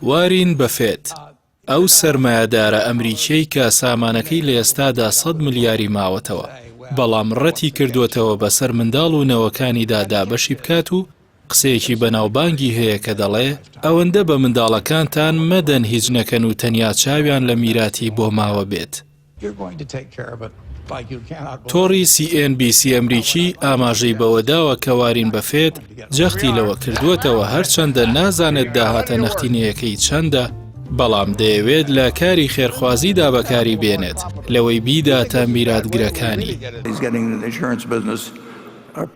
وارین بەفێت ئەو سەرمایەدارە ئەمریکیی کە سامانەکەی لە ئێستادا 100 ملیاری ماوەتەوە، بەڵام ڕەتی کردوێتەوە بەسەر منداڵ و نەوەکانیدا دابەشی بکات و قسەیەکی بەناوبانگی هەیە کە دەڵێ ئەوەندە بە منداڵەکانتان مەدەن هیچ نەکەن و تەنیا چاویان لە میراتی بۆ ماوە بێت. تۆڕی CNBC ئەمریکی ئاماژەی بەوە داوە کە وارین بەفێت جەختی لەوە کردووەتەوە هەرچەندە نازانێت داهاتە نەختینەکەی چەندە، بەڵام دەیەوێت لە کاری خێرخوازیدا بەکاری بێنێت لەوەی بیداتە میراتگرەکانی.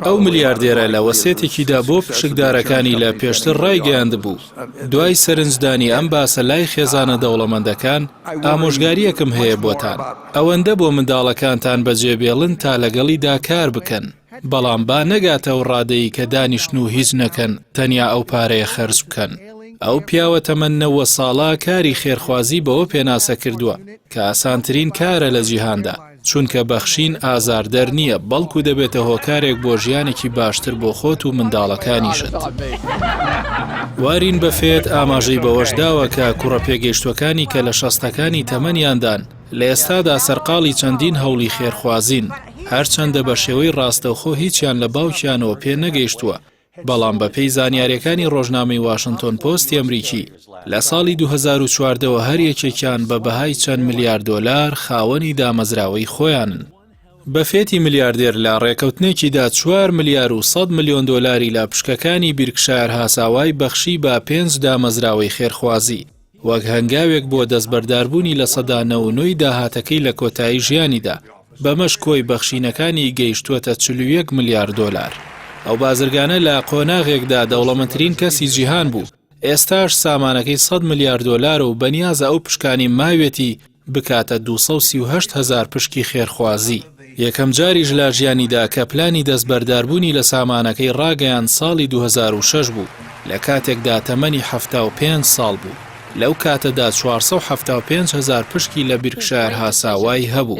ئەو ملیاردێرە لە وەسێتێکیدا بۆ پشکدارەکانی لە پێشتر ڕایگەیاند بوو. دوای سەرنجدانی ئەم باسە لای خێزانە دەوڵەمەندەکان، ئامۆژگاریەکم هەیە بۆتان. ئەوەندە بۆ منداڵەکانتان بەجێبێڵن تا لەگەڵیدا کار بکەن. بەڵام با نەگاتەوە ڕادەیە کە دانیشتن و هیچ نەکەن، تەنیا ئەو پارەیە خەرج بکەن. ئەو پیاوە تەمەن 90 ساڵە کاری خێرخوازی بەوە پێناسە کردووە کە ئاسانترین کارە لە جیهاندا، چونکە بەخشین ئازاردەر نییە، بەڵکو دەبێتە هۆکارێک بۆ ژیانێکی باشتر بۆ خۆت و منداڵەکانیشت. وارین بەفێت ئاماژەی بەوەش داوە کە کوڕە پێگەیشتوەکانی کە لە شەستەکانی تەمەنیاندان لە ئێستادا سەرقاڵی چەندین هەوڵی خێرخوازین، هەرچەندە بە شێوەی ڕاستەوخۆ هیچیان لە باوکیانەوە پێ نەگەیشتووە. بەڵام بەپێی زانیاریەکانی ڕۆژنامەی واشنگتن پۆستی ئەمریکی لە ساڵی 2014ەوە هەر یەکێکیان بە بەهای چەند ملیارد دۆلار خاوەنی دامەزراوەی خۆیانن. بەفێتی ملیاردێر لە ڕێکەوتنێکیدا 4 ملیار و 100 ملیۆن دۆلاری لە پشکەکانی بیرکشایر هاساوای بەخشی بە 5 دامەزراوەی خێرخوازی، وەک هەنگاوێک بۆ دەستبەرداربوونی لە سەدا 99 داهاتەکەی لە کۆتایی ژیانیدا، بەمەش کۆی بەخشینەکانی گەیشتووەتە 41 ملیارد دۆلار. ئەو بازرگانە لە قۆناغێکدا دەوڵەمەندترین کەسی جیهان بوو. ئێستاش سامانەکەی 100 میلیارد دۆلار و بەنیازە ئەو پشکانی ماوێتی بکاتە 238,000 پشکی خێرخوازی. یەکەم جاریش لە ژیانیدا کە پلانی دەستبەرداربوونی لە سامانەکەی ڕاگەیان ساڵی 2006 بوو، لە کاتێکدا تەمەنی 75 ساڵ بوو. لەو کاتەدا 475,000 پشکی لە بیرکشایر هاساوای هەبوو.